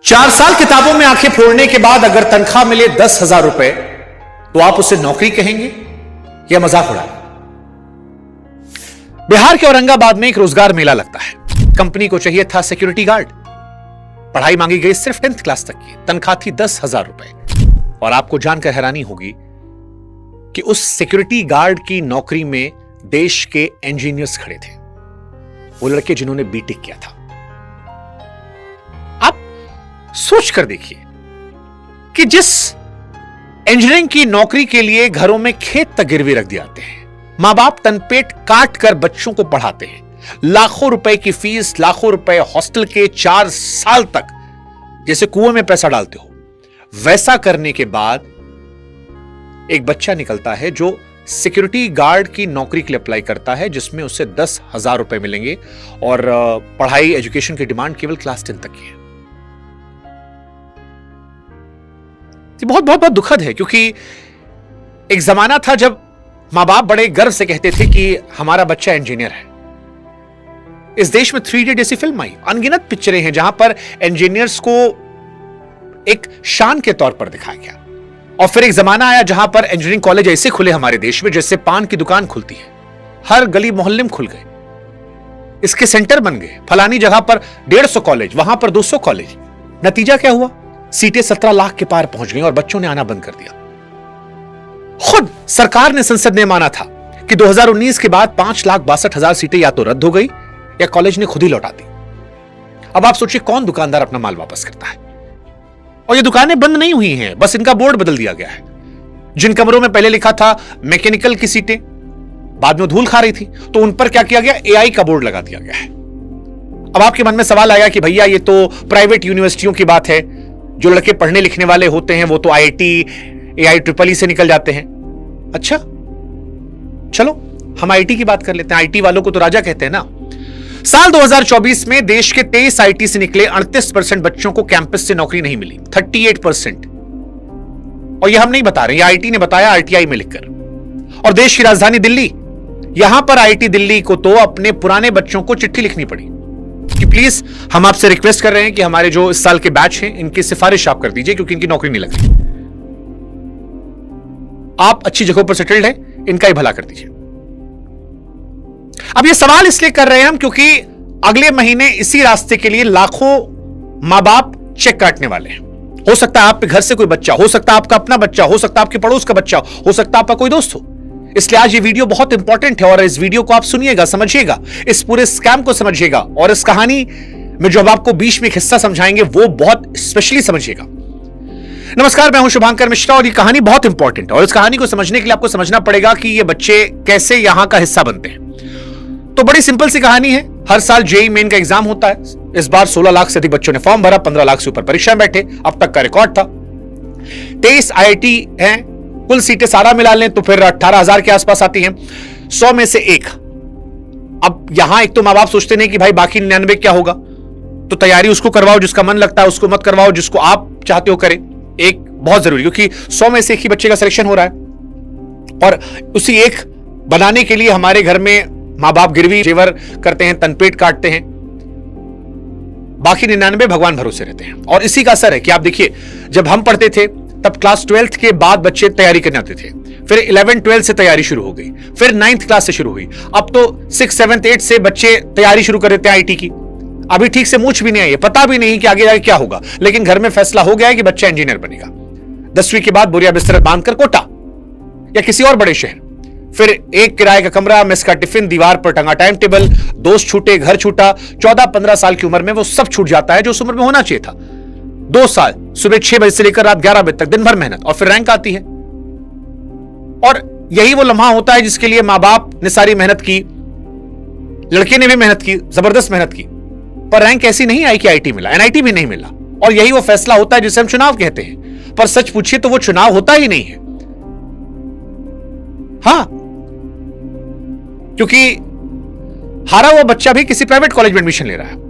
4 साल किताबों में आंखें फोड़ने के बाद अगर तनख्वाह मिले 10,000 रुपए तो आप उसे नौकरी कहेंगे या मजाक उड़ाएंगे? बिहार के औरंगाबाद में एक रोजगार मेला लगता है। कंपनी को चाहिए था सिक्योरिटी गार्ड। पढ़ाई मांगी गई सिर्फ 10th क्लास तक की, तनख्वाह थी 10,000 रुपए। और आपको जानकर हैरानी होगी कि उस सिक्योरिटी गार्ड की नौकरी में देश के इंजीनियर्स खड़े थे, वो लड़के जिन्होंने बीटेक किया था। आप सोच कर देखिए कि जिस इंजीनियरिंग की नौकरी के लिए घरों में खेत तक गिरवी रख दिए जाते हैं, मां बाप तनपेट काट कर बच्चों को पढ़ाते हैं, लाखों रुपए की फीस, लाखों रुपए हॉस्टल के, 4 साल तक जैसे कुएं में पैसा डालते हो, वैसा करने के बाद एक बच्चा निकलता है जो सिक्योरिटी गार्ड की नौकरी के लिए अप्लाई करता है, जिसमें उसे 10,000 रुपए मिलेंगे और पढ़ाई, एजुकेशन की डिमांड केवल क्लास 10 तक की है। बहुत बहुत बहुत दुखद है, क्योंकि एक जमाना था जब मां बाप बड़े गर्व से कहते थे कि हमारा बच्चा इंजीनियर है। इस देश में 3 जैसी फिल्म आई, अनगिनत पिक्चरें हैं जहां पर इंजीनियर्स को एक शान के तौर पर दिखाया गया। और फिर एक जमाना आया जहां पर इंजीनियरिंग कॉलेज ऐसे खुले हमारे देश में जैसे पान की दुकान खुलती है, हर गली मोहल्ले में खुल गए, इसके सेंटर बन गए। फलानी जगह पर 150 कॉलेज, वहां पर 200 कॉलेज। नतीजा क्या हुआ? सीटें 17 लाख के पार पहुंच गई और बच्चों ने आना बंद कर दिया। खुद सरकार ने, संसद ने माना था कि 2019 के बाद 5,62,000 सीटें या तो रद्द हो गई या कॉलेज ने खुद ही लौटा दी। अब आप सोचिए कौन दुकानदार अपना माल वापस करता है? और ये दुकानें बंद नहीं हुई हैं, बस इनका बोर्ड बदल दिया गया है। जिन कमरों में पहले लिखा था मैकेनिकल की सीटें, बाद में धूल खा रही थी, तो उन पर क्या किया गया? AI का बोर्ड लगा दिया गया है। अब आपके मन में सवाल आएगा कि भैया ये तो प्राइवेट यूनिवर्सिटियों की बात है, जो लड़के पढ़ने लिखने वाले होते हैं वो तो IIT, AI, EEE से निकल जाते हैं। अच्छा, चलो हम IT की बात कर लेते हैं। IT वालों को तो राजा कहते हैं ना। साल 2024 में देश के 23 IT से निकले 38% बच्चों को कैंपस से नौकरी नहीं मिली, 38%। और यह हम नहीं बता रहे, IT ने बताया RTI में लिखकर। और देश की राजधानी दिल्ली, यहां पर IIT दिल्ली को तो अपने पुराने बच्चों को चिट्ठी लिखनी पड़ी कि प्लीज हम आपसे रिक्वेस्ट कर रहे हैं कि हमारे जो इस साल के बैच हैं इनकी सिफारिश आप कर दीजिए, क्योंकि इनकी नौकरी नहीं लग रही। आप अच्छी जगहों पर सेटल्ड हैं, इनका ही भला कर दीजिए। अब ये सवाल इसलिए कर रहे हैं हम क्योंकि अगले महीने इसी रास्ते के लिए लाखों मां बाप चेक काटने वाले हैं। हो सकता है आपके घर से कोई बच्चा, हो सकता है आपका अपना बच्चा, हो सकता है आपके पड़ोस का बच्चा, हो सकता है आपका कोई दोस्त हो। इसलिए आज ये वीडियो बहुत इंपॉर्टेंट है और इस वीडियो को आप सुनिएगा, समझिएगा, इस पूरे स्कैम को समझिएगा और इस कहानी में जो अब आपको बीच में एक हिस्सा समझाएंगे वो बहुत स्पेशली समझिएगा। नमस्कार, मैं हूं शुभांकर मिश्रा और ये कहानी बहुत इंपॉर्टेंट है और इस कहानी को समझने के लिए आपको समझना पड़ेगा कि ये बच्चे कैसे यहां का हिस्सा बनते हैं। तो बड़ी सिंपल सी कहानी है। हर साल JEE मेन का एग्जाम होता है। इस बार 16 लाख से अधिक बच्चों ने फॉर्म भरा, 15 लाख से ऊपर परीक्षा में बैठे, अब तक का रिकॉर्ड था। 23 IIT हैं, कुल सीटें सारा मिला लें तो फिर 18,000 के आसपास आती हैं, 100 में से एक। अब यहां एक तो मां बाप सोचते नहीं कि भाई बाकी 99 क्या होगा, तो तैयारी उसको करवाओ जिसका मन लगता है, उसको मत करवाओ जिसको आप चाहते हो करें। एक बहुत जरूरी, क्योंकि 100 में से एक ही बच्चे का सिलेक्शन हो रहा है और उसी एक बनाने के लिए हमारे घर में मां बाप गिरवी जेवर करते हैं, तनपेट काटते हैं। बाकी 99 भगवान भरोसे रहते हैं और इसी का असर है कि आप देखिए, जब हम पढ़ते थे तब क्लास 12th के बाद बच्चे तैयारी करने आते थे, फिर 11, 12 से तैयारी शुरू हो गई, फिर 9th क्लास से शुरू हुई, अब तो 6, 7, 8 से बच्चे तैयारी शुरू कर देते हैं IIT की। अभी ठीक से मूछ भी नहीं आई है, पता भी नहीं कि आगे जाके क्या होगा, लेकिन घर में फैसला हो गया है कि बच्चा इंजीनियर बनेगा। 10वीं के बाद बोरिया बिस्तर बांधकर कोटा या किसी और बड़े शहर, फिर एक किराए का कमरा, मेस का टिफिन, दीवार पर टंगा टाइम टेबल, दोस्त छूटे, घर छूटा। 14-15 साल की उम्र में वो सब छूट जाता है जो उस उम्र में होना चाहिए था। 2 साल, सुबह 6 बजे से लेकर रात 11 बजे तक दिन भर मेहनत और फिर रैंक आती है। और यही वो लम्हा होता है जिसके लिए मां बाप ने सारी मेहनत की, लड़के ने भी मेहनत की, जबरदस्त मेहनत की, पर रैंक ऐसी नहीं आई कि IIT मिला, NIT भी नहीं मिला। और यही वो फैसला होता है जिसे हम चुनाव कहते हैं, पर सच पूछिए तो वो चुनाव होता ही नहीं है। हां, क्योंकि हारा हुआ बच्चा भी किसी प्राइवेट कॉलेज में एडमिशन ले रहा है।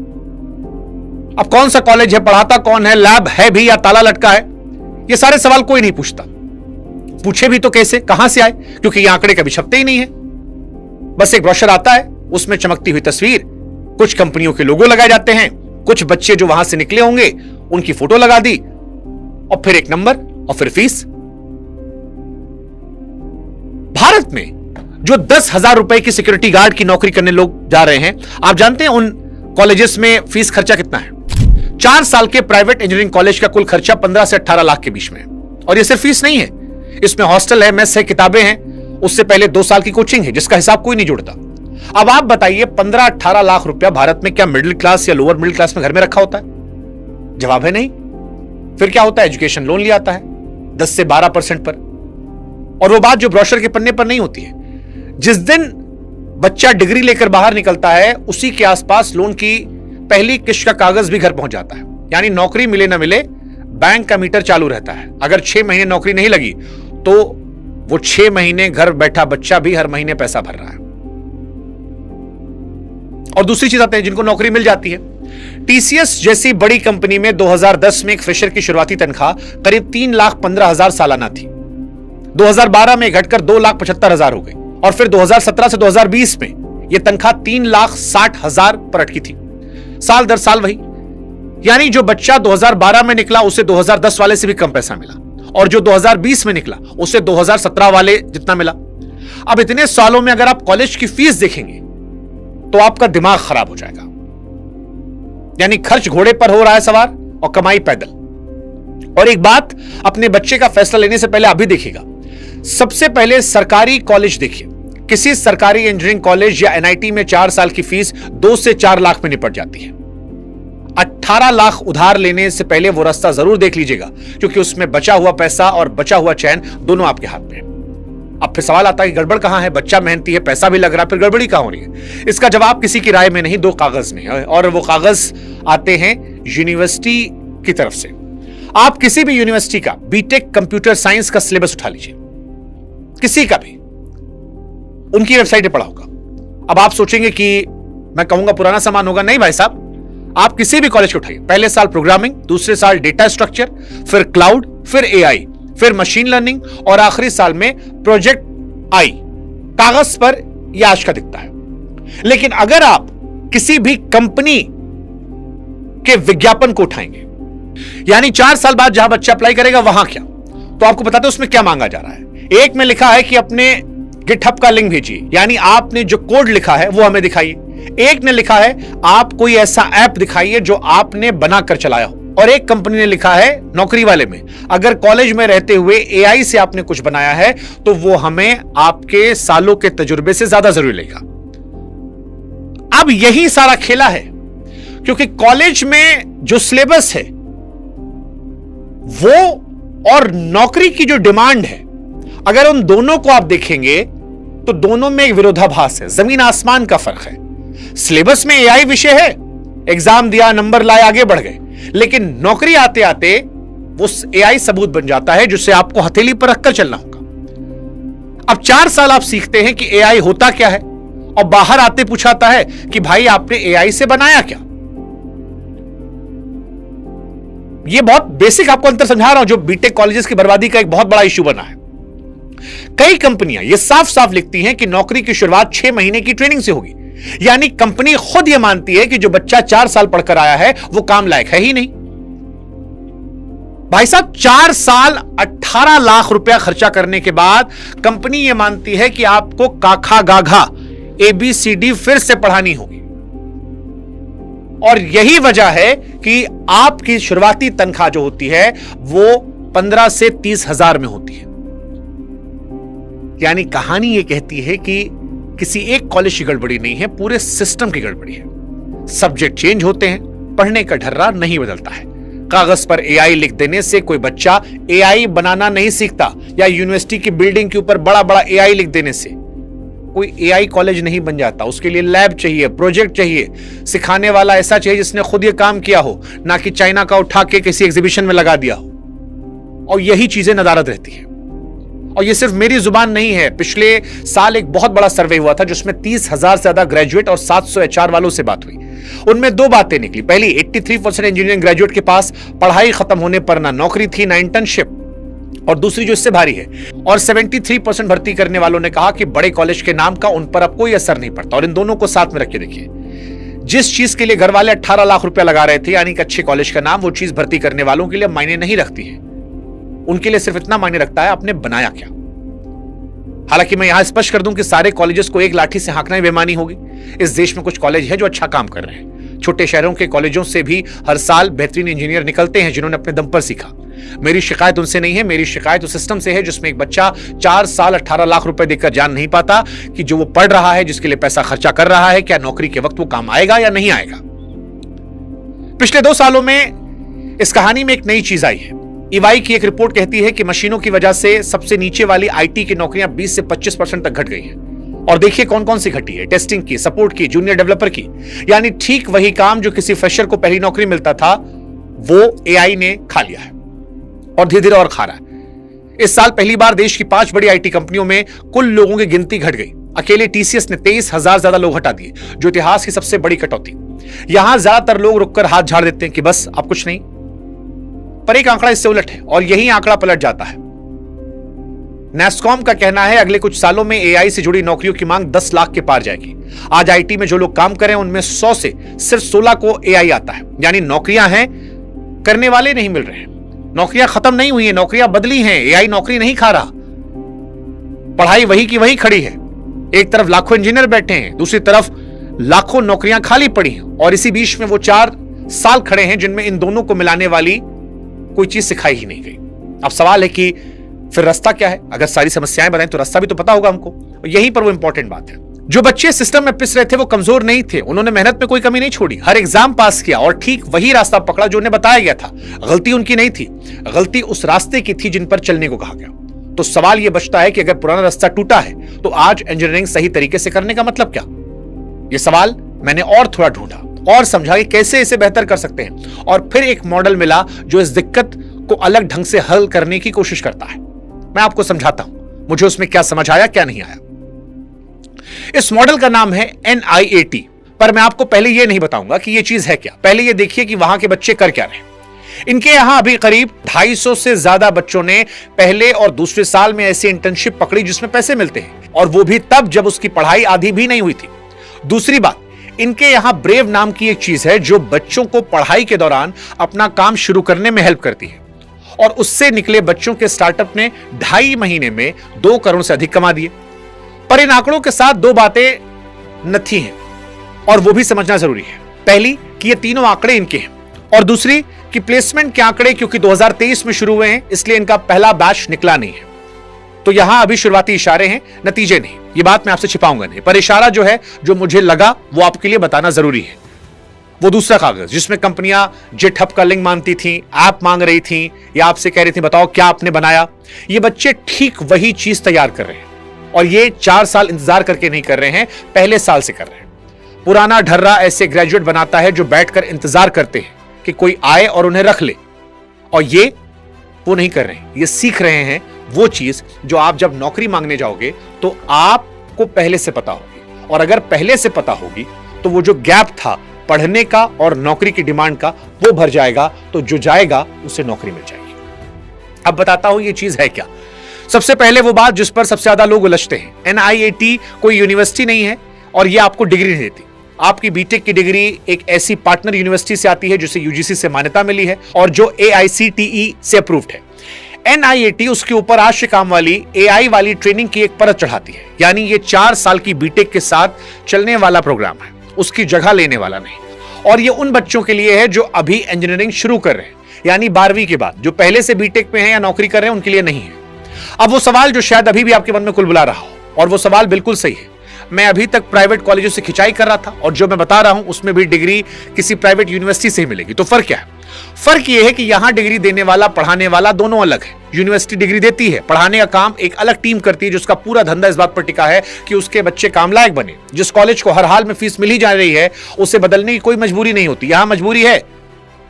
अब कौन सा कॉलेज है, पढ़ाता कौन है, लैब है भी या ताला लटका है, ये सारे सवाल कोई नहीं पूछता। पूछे भी तो कैसे, कहां से आए, क्योंकि ये आंकड़े कभी छपते ही नहीं है। बस एक ब्रोशर आता है, उसमें चमकती हुई तस्वीर, कुछ कंपनियों के लोगो लगाए जाते हैं, कुछ बच्चे जो वहां से निकले होंगे उनकी फोटो लगा दी और फिर एक नंबर और फिर फीस। भारत में जो 10,000 रुपए की सिक्योरिटी गार्ड की नौकरी करने लोग जा रहे हैं, आप जानते हैं उन कॉलेजेस में फीस खर्चा कितना है? 4 साल के प्राइवेट इंजीनियरिंग कॉलेज का कुल खर्चा 15 से 18 लाख के बीच में है। और यह सिर्फ फीस नहीं है, इसमें हॉस्टल है, मेस है, किताबें हैं, उससे पहले 2 साल की कोचिंग है जिसका हिसाब कोई नहीं जोड़ता। अब आप बताइए 15-18 लाख रुपया भारत में क्या मिडिल क्लास या लोअर मिडिल क्लास में घर में रखा होता है? जवाब है नहीं। फिर क्या होता है? एजुकेशन लोन लिया आता है 10 से 12% पर, और वो बात जो ब्रोशर के पन्ने पर नहीं होती है। जिस दिन बच्चा डिग्री लेकर बाहर निकलता है उसी के आसपास लोन की पहली किश्त का कागज भी घर पहुंच जाता है। यानी नौकरी मिले ना मिले, बैंक का मीटर चालू रहता है। अगर 6 महीने नौकरी नहीं लगी तो वो 6 महीने घर बैठा बच्चा भी हर महीने पैसा भर रहा है। और दूसरी चीज आते हैं जिनको नौकरी मिल जाती है। टीसीएस जैसी बड़ी कंपनी में 2010 में एक फ्रेशर की शुरुआती तनख्वाह करीब 3,15,000 सालाना थी। 2012 में घटकर 2,75,000 हो गई, और फिर 2017 से 2020 में यह तनख्वाह 3,60,000 पर अटकी थी। साल दर साल वही, यानी जो बच्चा 2012 में निकला उसे 2010 वाले से भी कम पैसा मिला, और जो 2020 में निकला उसे 2017 वाले जितना मिला। अब इतने सालों में अगर आप कॉलेज की फीस देखेंगे तो आपका दिमाग खराब हो जाएगा। यानी खर्च घोड़े पर हो रहा है सवार और कमाई पैदल। और एक बात, अपने बच्चे का फैसला लेने से पहले आप भी देखिएगा, सबसे पहले सरकारी कॉलेज देखिए। किसी सरकारी इंजीनियरिंग कॉलेज या एनआईटी में 4 साल की फीस 2 से 4 लाख में निपट जाती है। 18 लाख उधार लेने से पहले वो रास्ता जरूर देख लीजिएगा, क्योंकि उसमें बचा हुआ पैसा और बचा हुआ चैन दोनों आपके हाथ में है। अब फिर सवाल आता है कि गड़बड़ कहां है? बच्चा मेहनती है, पैसा भी लग रहा है, फिर गड़बड़ी कहां हो रही है? इसका जवाब किसी की राय में नहीं, 2 कागज में है, और वो कागज आते हैं यूनिवर्सिटी की तरफ से। आप किसी भी यूनिवर्सिटी का बीटेक कंप्यूटर साइंस का सिलेबस उठा लीजिए, किसी का भी, उनकी वेबसाइट पे पढ़ा होगा। अब आप सोचेंगे कि मैं कहूंगा पुराना सामान होगा। नहीं भाई साहब, आप किसी भी कॉलेज को उठाइए, पहले साल प्रोग्रामिंग, दूसरे साल डेटा स्ट्रक्चर, फिर क्लाउड, फिर एआई, फिर मशीन लर्निंग, और आखिरी साल में प्रोजेक्ट आई। कागज पर यह आज का दिखता है, लेकिन अगर आप किसी भी कंपनी के विज्ञापन को उठाएंगे, यानी 4 साल बाद जहां बच्चा अप्लाई करेगा वहां क्या, तो आपको बताते हैं उसमें क्या मांगा जा रहा है। एक में लिखा है कि अपने गिटहब का लिंक भेजिए, यानी आपने जो कोड लिखा है वो हमें दिखाइए। एक ने लिखा है आप कोई ऐसा ऐप दिखाइए जो आपने बनाकर चलाया हो, और एक कंपनी ने लिखा है नौकरी वाले में, अगर कॉलेज में रहते हुए एआई से आपने कुछ बनाया है तो वो हमें आपके सालों के तजुर्बे से ज्यादा जरूरी लगेगा। अब यही सारा खेला है, क्योंकि कॉलेज में जो सिलेबस है वो और नौकरी की जो डिमांड है, अगर उन दोनों को आप देखेंगे तो दोनों में एक विरोधाभास है, जमीन आसमान का फर्क है। सिलेबस में एआई विषय है, एग्जाम दिया, नंबर लाए, आगे बढ़ गए, लेकिन नौकरी आते आते वो एआई सबूत बन जाता है जिसे आपको हथेली पर रखकर चलना होगा। अब 4 साल आप सीखते हैं कि एआई होता क्या है, और बाहर आते पूछाता है कि भाई आपने एआई से बनाया क्या। यह बहुत बेसिक आपको अंतर समझा रहा हूं, जो बीटेक कॉलेजेस की बर्बादी का एक बहुत बड़ा इश्यू बना है। कई कंपनियां ये साफ साफ लिखती हैं कि नौकरी की शुरुआत 6 महीने की ट्रेनिंग से होगी, यानी कंपनी खुद यह मानती है कि जो बच्चा 4 साल पढ़कर आया है वो काम लायक है ही नहीं। भाई साहब, 4 साल 18 लाख रुपया खर्चा करने के बाद कंपनी यह मानती है कि आपको काखा गाघा ABCD फिर से पढ़ानी होगी, और यही वजह है कि आपकी शुरुआती तनख्वाह जो होती है वो 15 से 30,000 में होती है। यानी कहानी यह कहती है कि किसी एक कॉलेज की गड़बड़ी नहीं है, पूरे सिस्टम की गड़बड़ी है। सब्जेक्ट चेंज होते हैं, पढ़ने का ढर्रा नहीं बदलता है। कागज पर एआई लिख देने से कोई बच्चा एआई बनाना नहीं सीखता, या यूनिवर्सिटी की बिल्डिंग के ऊपर बड़ा बड़ा एआई लिख देने से कोई एआई कॉलेज नहीं बन जाता। उसके लिए लैब चाहिए, प्रोजेक्ट चाहिए, सिखाने वाला ऐसा चाहिए जिसने खुद ये काम किया हो, ना कि चाइना का उठा के किसी एग्जीबिशन में लगा दिया हो। और यही चीजें नदारद रहती है। और ये सिर्फ मेरी जुबान नहीं है, पिछले साल एक बहुत बड़ा सर्वे हुआ था जिसमें 30,000 से ज्यादा ग्रेजुएट और 700 HR वालों से बात हुई। उनमें 2 बातें निकली। पहली, 83% इंजीनियरिंग ग्रेजुएट के पास पढ़ाई खत्म होने पर ना नौकरी थी ना इंटर्नशिप, और दूसरी जो इससे भारी है, और 73% भर्ती करने वालों ने कहा कि बड़े कॉलेज के नाम का उन पर अब कोई असर नहीं पड़ता। और इन दोनों को साथ में रख के देखिए, जिस चीज के लिए घर वाले 18 लाख रुपया लगा रहे थे, यानी कि अच्छे कॉलेज का नाम, वो चीज भर्ती करने वालों के लिए मायने नहीं रखती है। उनके लिए सिर्फ इतना मायने रखता है आपने बनाया क्या। हालांकि मैं यहां स्पष्ट कर दूं कि सारे कॉलेजेस को एक लाठी से हाँकना ही बेईमानी होगी। इस देश में कुछ कॉलेज है जो अच्छा काम कर रहे हैं। छोटे शहरों के कॉलेजों से भी हर साल बेहतरीन इंजीनियर निकलते हैं जिन्होंने अपने दम पर सीखा। मेरी शिकायत उनसे नहीं है, मेरी शिकायत उस सिस्टम से है जिसमें एक बच्चा 4 साल 18 लाख रुपए देकर जान नहीं पाता कि जो वो पढ़ रहा है, जिसके लिए पैसा खर्चा कर रहा है, क्या नौकरी के वक्त वो काम आएगा या नहीं आएगा। पिछले 2 सालों में इस कहानी में एक नई चीज आई है। ईवाई की एक रिपोर्ट कहती है कि मशीनों की वजह से सबसे नीचे वाली आईटी की नौकरियां 20 से 25% तक घट गई हैं। और देखिए कौन कौन सी घटी है। टेस्टिंग की, सपोर्ट की, जूनियर डेवलपर की, यानी ठीक वही काम जो किसी फ्रेशर को पहली नौकरी मिलता था, वो एआई ने खा लिया है और धीरे धीरे और खा रहा है। इस साल पहली बार देश की 5 बड़ी आईटी कंपनियों में कुल लोगों की गिनती घट गई। अकेले टीसीएस ने 23,000 ज्यादा लोग हटा दिए, जो इतिहास की सबसे बड़ी कटौती। यहां ज्यादातर लोग रुककर हाथ झाड़ देते हैं कि बस अब कुछ नहीं, पर एक आंकड़ा इससे उलट है और यही आंकड़ा पलट जाता है। नेस्कॉम का कहना है अगले कुछ सालों में एआई से जुड़ी नौकरियों की मांग 10 लाख के पार जाएगी। आज आईटी में जो लोग काम कर रहे हैं उनमें 100 से सिर्फ 16 को एआई आता है, यानी नौकरियां हैं, करने वाले नहीं मिल रहे हैं। नौकरियां खत्म नहीं हुई है, नौकरियां बदली हैं। एआई नौकरी नहीं खा रहा, पढ़ाई वही की वही खड़ी है। एक तरफ लाखों इंजीनियर बैठे हैं, दूसरी तरफ लाखों नौकरियां खाली पड़ी हैं और इसी बीच में वो 4 साल खड़े हैं जिनमें इन दोनों को मिलाने वाली कोई चीज सिखाई ही नहीं गई। अब सवाल है कि फिर रास्ता क्या है। अगर सारी समस्याएं बताएं तो रास्ता भी तो पता होगा हमको। यहीं पर वो इंपॉर्टेंट बात है। जो बच्चे सिस्टम में पिस रहे थे वो कमजोर नहीं थे, उन्होंने मेहनत में कोई कमी नहीं छोड़ी, हर एग्जाम पास किया और ठीक वही रास्ता पकड़ा जो उन्हें बताया गया था। गलती उनकी नहीं थी, गलती उस रास्ते की थी जिन पर चलने को कहा गया। तो सवाल यह बचता है कि अगर पुराना रास्ता टूटा है तो आज इंजीनियरिंग सही तरीके से करने का मतलब क्या। यह सवाल मैंने और थोड़ा ढूंढा और समझा कि कैसे इसे बेहतर कर सकते हैं, और फिर एक मॉडल मिला जो इस दिक्कत को अलग ढंग से हल करने की कोशिश करता है। मैं आपको समझाता हूं मुझे उसमें क्या समझ आया क्या नहीं आया। इस मॉडल का नाम है NIAT, पर मैं आपको पहले यह नहीं बताऊंगा कि यह चीज है क्या। पहले यह देखिए कि वहां के बच्चे कर क्या रहे। इनके यहां अभी करीब 250 से ज्यादा बच्चों ने पहले और दूसरे साल में ऐसी इंटर्नशिप पकड़ी जिसमें पैसे मिलते हैं, और वो भी तब जब उसकी पढ़ाई आधी भी नहीं हुई थी। दूसरी बात, इनके यहां ब्रेव नाम की एक चीज है जो बच्चों को पढ़ाई के दौरान अपना काम शुरू करने में हेल्प करती है, और उससे निकले बच्चों के स्टार्टअप ने 2.5 महीने में 2 करोड़ से अधिक कमा दिए। पर इन आंकड़ों के साथ 2 बातें नथी हैं और वो भी समझना जरूरी है। पहली कि ये तीनों आंकड़े इनके हैं, और दूसरी कि प्लेसमेंट के आंकड़े क्योंकि 2023 में शुरू हुए हैं इसलिए इनका पहला बैच निकला नहीं है। तो यहां अभी शुरुआती इशारे हैं, नतीजे नहीं। ये बात मैं आपसे छिपाऊंगा नहीं, पर इशारा जो है, जो मुझे लगा वो आपके लिए बताना जरूरी है। वो दूसरा कागज जिसमें कंपनियां GitHub का लिंक मांगती थी, ऐप मांग रही थी, या आपसे कह रही थी बताओ क्या आपने बनाया। ये बच्चे ठीक वही चीज तैयार कर रहे हैं, और ये 4 साल इंतजार करके नहीं कर रहे हैं, पहले साल से कर रहे हैं। पुराना ढर्रा ऐसे ग्रेजुएट बनाता है जो बैठकर इंतजार करते हैं कि कोई आए और उन्हें रख ले, और ये वो नहीं कर रहे हैं। ये सीख रहे हैं वो चीज जो आप जब नौकरी मांगने जाओगे तो आपको पहले से पता होगी, और अगर पहले से पता होगी तो वो जो गैप था पढ़ने का और नौकरी की डिमांड का वो भर जाएगा, तो जो जाएगा उसे नौकरी मिल जाएगी। अब बताता हूं ये चीज है क्या। सबसे पहले वो बात जिस पर सबसे ज्यादा लोग उलझते हैं, NIAT कोई यूनिवर्सिटी नहीं है और ये आपको डिग्री नहीं देती। आपकी बीटेक की डिग्री एक ऐसी पार्टनर यूनिवर्सिटी से आती है जिसे UGC से मान्यता मिली है और जो AICTE से अप्रूव्ड है। NIAT उसके ऊपर आज से काम वाली AI वाली ट्रेनिंग की एक परत चढ़ाती है, यानी ये 4 साल की बीटेक के साथ चलने वाला प्रोग्राम है, उसकी जगह लेने वाला नहीं। और ये उन बच्चों के लिए है जो अभी इंजीनियरिंग शुरू कर रहे हैं, यानी 12वीं के बाद, जो पहले से बीटेक में है या नौकरी कर रहे हैं उनके लिए नहीं है। अब वो सवाल जो शायद अभी भी आपके मन में कुलबुला रहा हो, और वो सवाल बिल्कुल सही है। मैं अभी तक प्राइवेट कॉलेजों से खिंचाई कर रहा था और जो मैं बता रहा हूं उसमें भी डिग्री किसी प्राइवेट यूनिवर्सिटी से ही मिलेगी। तो फर्क क्या है? फर्क यह है कि यहां डिग्री देने वाला पढ़ाने वाला दोनों अलग है। यूनिवर्सिटी डिग्री देती है, पढ़ाने का काम एक अलग टीम करती है जिसका पूरा धंधा इस बात पर टिका है कि उसके बच्चे काम लायक बने। जिस कॉलेज को हर हाल में फीस मिल ही जा रही है उसे बदलने की कोई मजबूरी नहीं होती। यहां मजबूरी है,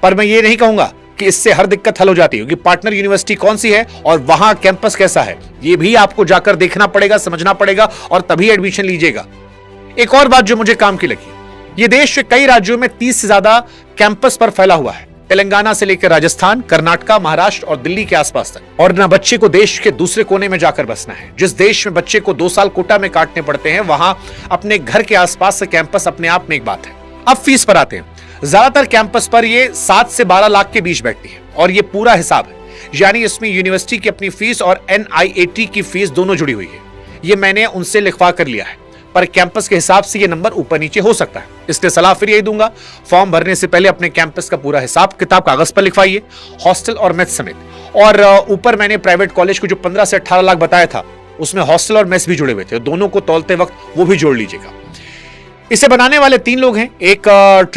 पर मैं ये नहीं कहूंगा कि इससे हर दिक्कत हल हो जाती है, क्योंकि पार्टनर यूनिवर्सिटी कौन सी है और वहां कैंपस कैसा है ये भी आपको जाकर देखना पड़ेगा, समझना पड़ेगा, और तभी एडमिशन लीजिएगा। एक और बात जो मुझे काम की लगी, ये देश के कई राज्यों में 30 से ज्यादा कैंपस पर फैला हुआ है, तेलंगाना से लेकर राजस्थान, कर्नाटक, महाराष्ट्र और दिल्ली के आसपास तक। और ना बच्चे को देश के दूसरे कोने में जाकर बसना है। जिस देश में बच्चे को 2 साल कोटा में काटने पड़ते हैं, वहां अपने घर के आसपास से कैंपस अपने आप में एक बात है। अब फीस पर आते हैं। ज्यादातर कैंपस पर ये 7 से 12 लाख के बीच बैठती है और ये पूरा हिसाब है, यानी इसमें यूनिवर्सिटी की अपनी फीस और NIAT की फीस दोनों जुड़ी हुई है। ये मैंने उनसे लिखवा कर लिया है, पर कैंपस के हिसाब से ये नंबर ऊपर नीचे हो सकता है। इसलिए सलाह फिर यही दूंगा, फॉर्म भरने से पहले अपने कैंपस का पूरा हिसाब किताब कागज पर लिखवाइए, हॉस्टल और मेस समेत। और ऊपर मैंने प्राइवेट कॉलेज को जो 15 से 18 लाख बताया था, उसमें हॉस्टल और मेस भी जुड़े हुए थे, दोनों को तौलते वक्त वो भी जोड़ लीजिएगा। इसे बनाने वाले 3 लोग हैं, एक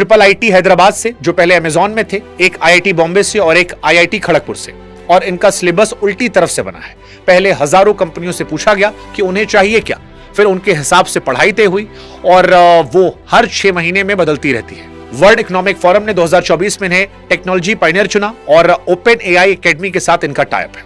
IIIT हैदराबाद से जो पहले अमेजॉन में थे, एक IIT बॉम्बे से और एक IIT खड़गपुर से। और इनका सिलेबस उल्टी तरफ से बना है। पहले हजारों कंपनियों से पूछा गया कि उन्हें चाहिए क्या, फिर उनके हिसाब से पढ़ाई तय हुई और वो हर 6 महीने में बदलती रहती है। वर्ल्ड इकोनॉमिक फोरम ने 2024 में इन्हें टेक्नोलॉजी पायनियर चुना और ओपन AI एकेडमी के साथ इनका टाइप है।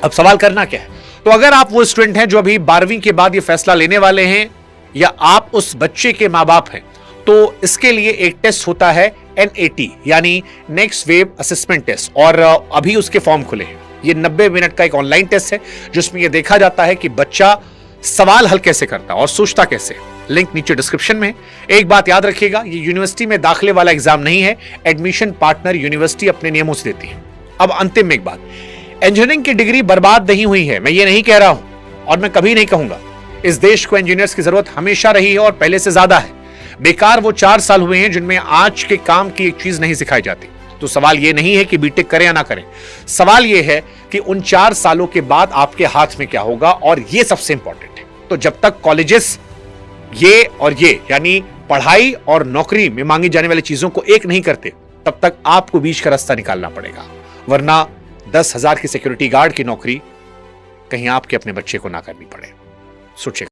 अब सवाल करना क्या है, तो अगर आप वो स्टूडेंट हैं जो अभी 12वीं के बाद ये फैसला लेने वाले हैं, या आप उस बच्चे के मां बाप हैं, तो इसके लिए एक टेस्ट होता है NAT यानी नेक्स्ट वेव असेसमेंट टेस्ट, और अभी उसके फॉर्म खुले हैं। ये 90 मिनट का एक ऑनलाइन टेस्ट है जिसमें यह देखा जाता है कि बच्चा सवाल हल कैसे करता है और सोचता कैसे। लिंक नीचे डिस्क्रिप्शन में। एक बात याद रखिएगा, ये यूनिवर्सिटी में दाखिले वाला एग्जाम नहीं है, एडमिशन पार्टनर यूनिवर्सिटी अपने नियमों से देती है। अब अंतिम में एक बात, इंजीनियरिंग की डिग्री बर्बाद नहीं हुई है, मैं ये नहीं कह रहा हूं और मैं कभी नहीं कहूंगा। इस देश को इंजीनियर्स की जरूरत हमेशा रही है और पहले से ज्यादा है। बेकार वो 4 साल हुए हैं जिनमें आज के काम की एक चीज नहीं सिखाई जाती। तो सवाल ये नहीं है कि बीटेक करें या ना करें, सवाल ये है कि उन 4 सालों के बाद आपके हाथ में क्या होगा, और ये सबसे इंपॉर्टेंट है। तो जब तक कॉलेजेस ये और ये यानी पढ़ाई और नौकरी में मांगी जाने वाली चीजों को एक नहीं करते, तब तक आपको बीच का रास्ता निकालना पड़ेगा, वरना 10,000 की सिक्योरिटी गार्ड की नौकरी कहीं आपके अपने बच्चे को ना करनी पड़े। सोचिए।